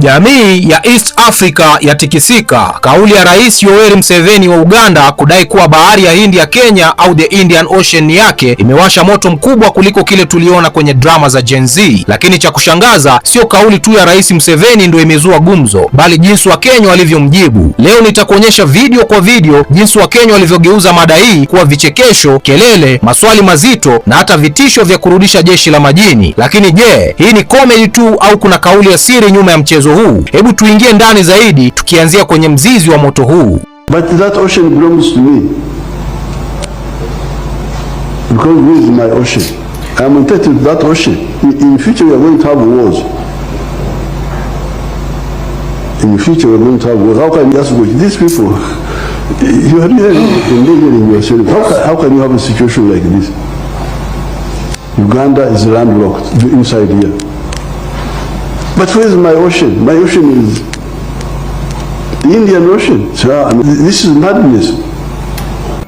Jamii ya East Africa yatikisika. Kauli ya Rais Yoweri Museveni wa Uganda kudai kuwa bahari ya Hindi ya Kenya au the Indian Ocean ni yake imewasha moto mkubwa kuliko kile tuliona kwenye drama za Gen Z. Lakini cha kushangaza sio kauli tu ya Rais Museveni ndio imezua gumzo, bali jinsi Wakenya walivyomjibu. Leo nitakuonyesha video kwa video jinsi Wakenya walivyogeuza mada hii kuwa vichekesho, kelele, maswali mazito na hata vitisho vya kurudisha jeshi la majini. Lakini je, hii ni comedy tu au kuna kauli ya siri nyuma ya mchezo huu? Hebu tuingie ndani zaidi tukianzia kwenye mzizi wa moto huu. But that ocean belongs to me. Because this is my ocean. I am entitled to that ocean. In future we are going to have wars. In future we are going to have wars. How can you just watch these people? You are really endangering yourself. How can you have a situation like this? Uganda is landlocked inside here. But where is my ocean? My ocean is the Indian Ocean. So, I mean, this is madness.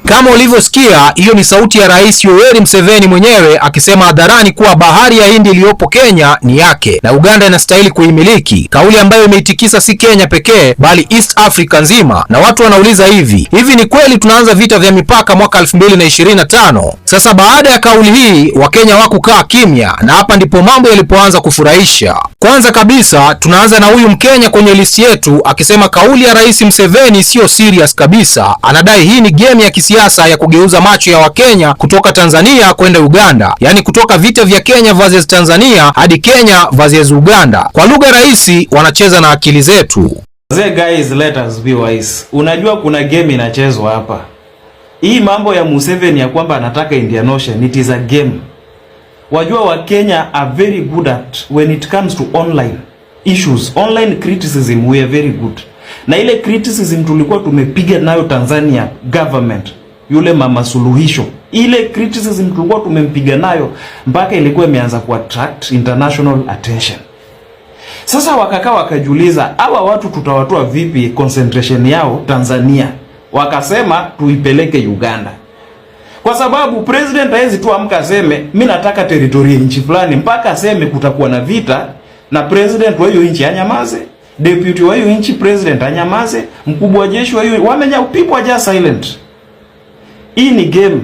Kama ulivyosikia, hiyo ni sauti ya Rais Yoweri Museveni mwenyewe akisema hadharani kuwa bahari ya Hindi iliyopo Kenya ni yake na Uganda inastahili kuimiliki, kauli ambayo imeitikisa si Kenya pekee bali East Africa nzima. Na watu wanauliza hivi ni kweli tunaanza vita vya mipaka mwaka 2025? Sasa baada ya kauli hii Wakenya hawakukaa kimya, na hapa ndipo mambo yalipoanza kufurahisha. Kwanza kabisa tunaanza na huyu Mkenya kwenye listi yetu akisema kauli ya Rais Museveni sio serious kabisa. Anadai hii ni game ya kisiasa ya kugeuza macho ya Wakenya kutoka Tanzania kwenda Uganda, yani kutoka vita vya Kenya versus Tanzania hadi Kenya versus Uganda. Kwa lugha rahisi wanacheza na akili zetu. Guys, let us be wise. Unajua kuna game inachezwa hapa. Hii mambo ya Museveni ya kwamba anataka Indian Ocean, it is a game. Wajua Wakenya are very good at when it comes to online issues, online criticism we are very good. Na ile criticism tulikuwa tumepiga nayo Tanzania government, yule Mama Suluhisho, ile criticism tulikuwa tumempiga nayo mpaka ilikuwa imeanza ku attract international attention. Sasa wakakaa wakajiuliza hawa watu tutawatoa vipi concentration yao Tanzania? Wakasema tuipeleke Uganda. Kwa sababu president haezi tu amka aseme mimi nataka territory nchi fulani mpaka aseme kutakuwa na vita na president wa hiyo nchi anyamaze, deputy wa hiyo nchi president anyamaze, mkubwa wa jeshi wa hiyo people are just silent. Hii ni game.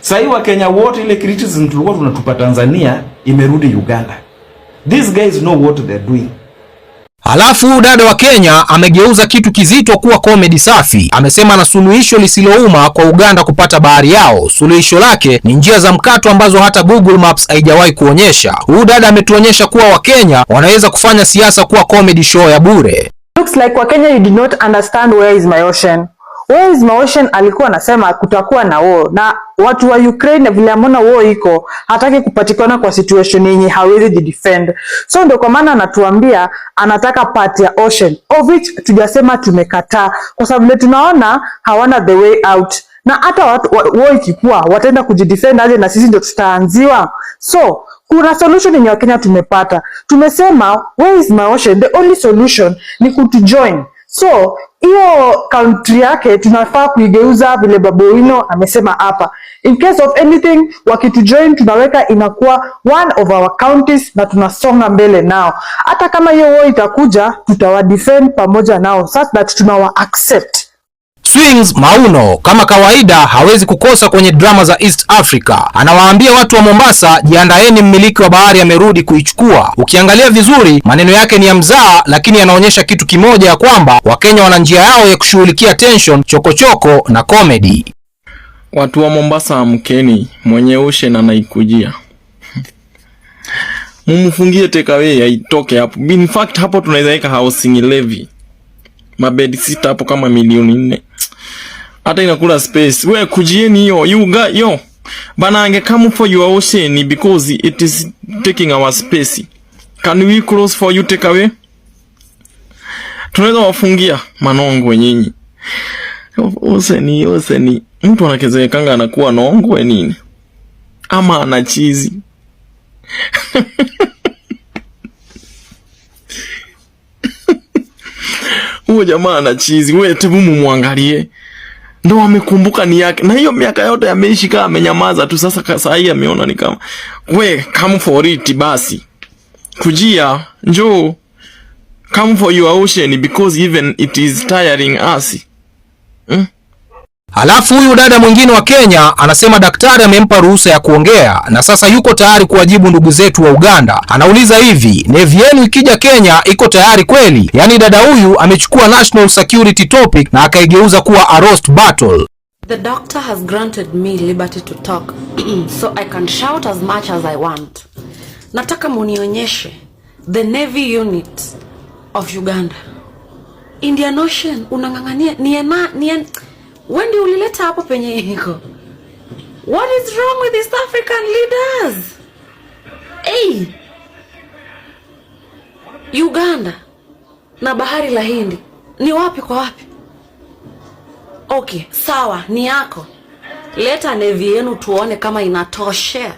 Sasa Wakenya wote ile criticism tulikuwa tunatupa Tanzania imerudi Uganda. These guys know what they're doing. Halafu dada wa Kenya amegeuza kitu kizito kuwa comedy safi. Amesema na suluhisho lisilouma kwa Uganda kupata bahari yao. Suluhisho lake ni njia za mkato ambazo hata Google Maps haijawahi kuonyesha. Huyu dada ametuonyesha kuwa Wakenya wanaweza kufanya siasa kuwa comedy show ya bure. Looks like Wakenya you did not understand where is my ocean. Where is my ocean alikuwa anasema kutakuwa na war. Na watu wa Ukraine vile amona war iko hataki kupatikana kwa situation yenye hawezi defend. So ndio kwa maana anatuambia anataka part ya ocean, of which tujasema tumekataa kwa sababu tunaona hawana the way out. Na hata war ikikuwa wataenda kujidefend aje na sisi ndio tutaanziwa. So kuna solution yenye Wakenya tumepata. Tumesema where is my ocean, the only solution ni kutujoin. So hiyo country yake tunafaa kuigeuza vile Babu Owino amesema hapa. In case of anything wakitujoin tunaweka inakuwa one of our counties na tunasonga mbele nao. Hata kama hiyo war itakuja tutawadefend pamoja nao such that tunawa accept. Swings Mauno kama kawaida hawezi kukosa kwenye drama za East Africa. Anawaambia watu wa Mombasa jiandaeni, mmiliki wa bahari amerudi kuichukua. Ukiangalia vizuri maneno yake ni ya mzaa, lakini yanaonyesha kitu kimoja ya kwamba Wakenya wana njia yao ya kushughulikia tension, chokochoko na comedy. Watu wa Mombasa amkeni, mwenye ocean anaikujia. Mumfungie takeaway aitoke hapo. In fact hapo tunaweza weka housing levy. Mabedi sita hapo kama milioni 4. Hata inakula space. We kujieni hiyo. You got yo. Bana ange come for your ocean because it is taking our space. Can we close for you take away? Tunaweza wafungia manongo nyinyi. Ocean. Mtu anakezekanga anakuwa nongwe nini? Ama ana chizi. Huyo jamaa ana chizi, wewe tebu muangalie. Ndio amekumbuka ni yake. Na hiyo miaka yote ameishi kama amenyamaza tu, sasa hii ameona ni kama we come for it basi. Kujia, njoo. come for your ocean because even it is tiring us. Halafu huyu dada mwingine wa Kenya anasema daktari amempa ruhusa ya kuongea na sasa yuko tayari kuwajibu ndugu zetu wa Uganda. Anauliza hivi, nevi yenu ikija Kenya iko tayari kweli? Yaani dada huyu amechukua national security topic na akaigeuza kuwa a roast battle. The doctor has granted me liberty to talk so I can shout as much as I want. Nataka munionyeshe the Navy unit of Uganda. Indian Ocean unangangania Wendy ulileta hapo penye hiko. What is wrong with East African leaders? Hey! Uganda na bahari la Hindi ni wapi kwa wapi? Okay, sawa, ni yako. Leta navy yenu tuone kama inatosha.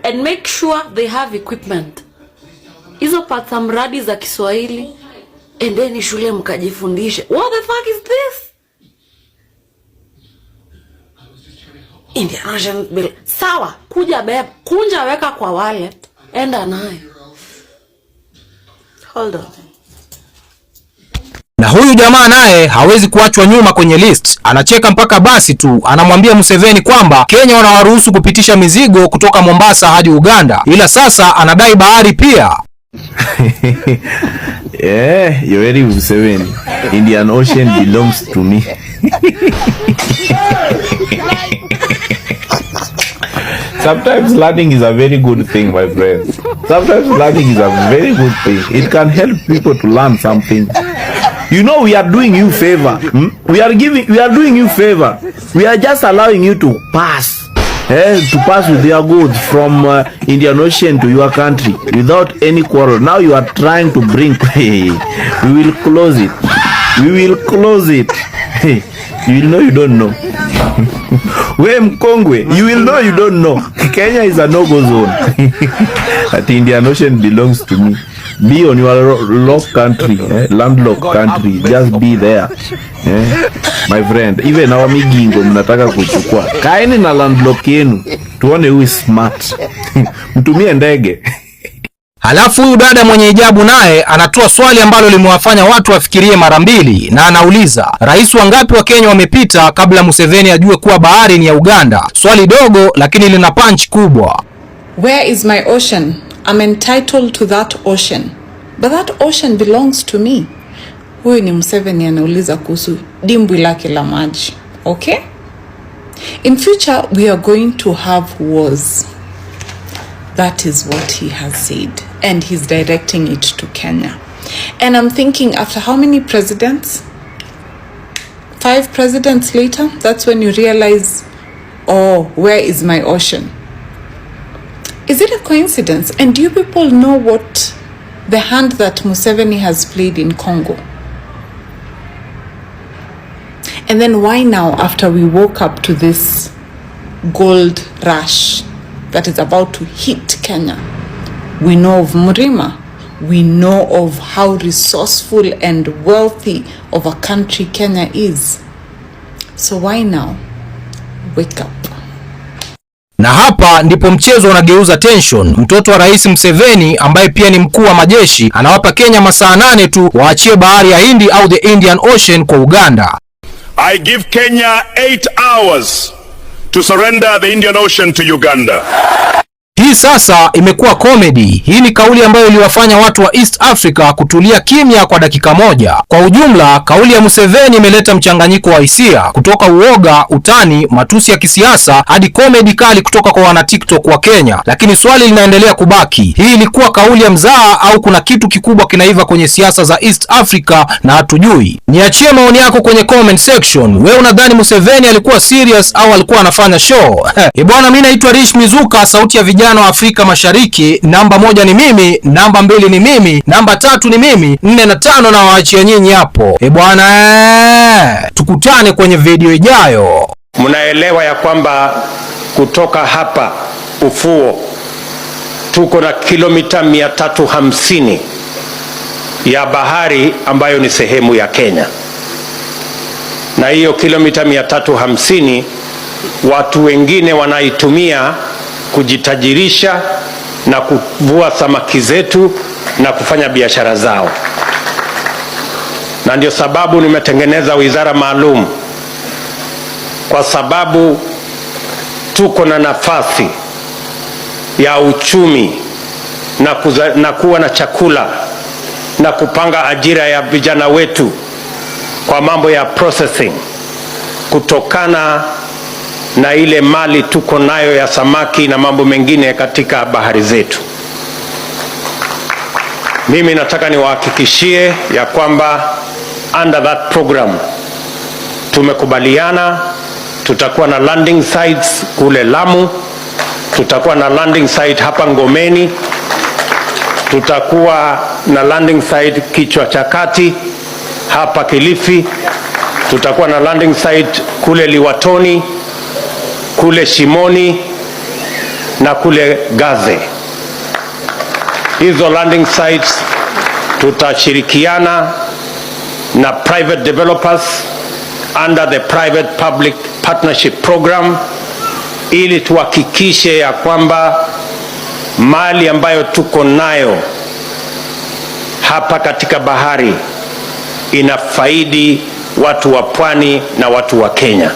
And make sure they have equipment. Hizo pata mradi za Kiswahili. Endeni shule mkajifundishe. What the fuck is this? Indian Ocean bill. Sawa, kuja beba, kunja weka kwa wallet, enda nayo. Hold on. Na huyu jamaa naye hawezi kuachwa nyuma kwenye list. Anacheka mpaka basi tu, anamwambia Museveni kwamba Kenya wanawaruhusu kupitisha mizigo kutoka Mombasa hadi Uganda, ila sasa anadai bahari pia. Yeah, Yoweri Museveni, Indian Ocean belongs to me. Sometimes learning is a very good thing, my friend. Sometimes learning is a very good thing. It can help people to learn something. You know, we are doing you favor. We are doing you favor. We are just allowing you to pass. To pass with your goods from Indian Ocean to your country without any quarrel. Now you are trying to bring. We will close it. We will close it. You will know you don't know. We Mkongwe, you will know you don't know. Kenya is a no-go zone. That Indian Ocean belongs to me. Be on your locked country, landlocked country. Just be there. My friend, even our migingo mnataka kuchukua. Kaeni na landlock yenu. Tuone who is smart. Mtumie ndege. Halafu huyu dada mwenye hijabu naye anatoa swali ambalo limewafanya watu wafikirie mara mbili, na anauliza, rais wangapi wa Kenya wamepita kabla Museveni ajue kuwa bahari ni ya Uganda? Swali dogo lakini lina punch kubwa. Where is my ocean? I'm entitled to that ocean. But that ocean belongs to me. Huyu ni Museveni anauliza kuhusu dimbwi lake la maji. Okay? In future we are going to have wars. That is what he has said. And he's directing it to Kenya. And I'm thinking, after how many presidents? 5 presidents later, that's when you realize, oh, where is my ocean? Is it a coincidence? And do you people know what the hand that Museveni has played in Congo? And then why now, after we woke up to this gold rush that is about to hit Kenya, we know of Murima, we know of how resourceful and wealthy of a country Kenya is. So why now wake up? Na hapa ndipo mchezo unageuza tension. Mtoto wa Rais Museveni ambaye pia ni mkuu wa majeshi anawapa Kenya masaa 8 tu waachie bahari ya Hindi au the Indian Ocean kwa Uganda. I give Kenya 8 hours to surrender the Indian Ocean to Uganda. Hii sasa imekuwa comedy. Hii ni kauli ambayo iliwafanya watu wa East Africa kutulia kimya kwa dakika moja. Kwa ujumla, kauli ya Museveni imeleta mchanganyiko wa hisia, kutoka uoga, utani, matusi ya kisiasa hadi comedy kali kutoka kwa wana TikTok wa Kenya. Lakini swali linaendelea kubaki. Hii ilikuwa kauli ya mzaha au kuna kitu kikubwa kinaiva kwenye siasa za East Africa na hatujui? Niachie maoni yako kwenye comment section. Wewe unadhani Museveni alikuwa serious au alikuwa anafanya show? Bwana, mimi naitwa Rish Mizuka, sauti ya vijana wa Afrika Mashariki. Namba 1 ni mimi, namba 2 ni mimi, namba 3 ni mimi, 4 na 5 na waachia nyinyi hapo. Bwana, tukutane kwenye video ijayo. Mnaelewa ya kwamba kutoka hapa ufuo tuko na kilomita 350 ya bahari ambayo ni sehemu ya Kenya, na hiyo kilomita 350 watu wengine wanaitumia kujitajirisha na kuvua samaki zetu na kufanya biashara zao. na ndio sababu nimetengeneza wizara maalum, kwa sababu tuko na nafasi ya uchumi na kuwa na chakula na kupanga ajira ya vijana wetu kwa mambo ya processing, kutokana na ile mali tuko nayo ya samaki na mambo mengine katika bahari zetu. Mimi nataka niwahakikishie ya kwamba under that program tumekubaliana tutakuwa na landing sites kule Lamu, tutakuwa na landing site hapa Ngomeni, tutakuwa na landing site Kichwa cha Kati hapa Kilifi, tutakuwa na landing site kule Liwatoni, kule Shimoni na kule Gaze. Hizo landing sites tutashirikiana na private developers under the private public partnership program, ili tuhakikishe ya kwamba mali ambayo tuko nayo hapa katika bahari inafaidi watu wa pwani na watu wa Kenya.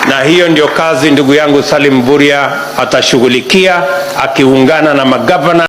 Na hiyo ndio kazi ndugu yangu Salim Mvurya atashughulikia akiungana na magavana.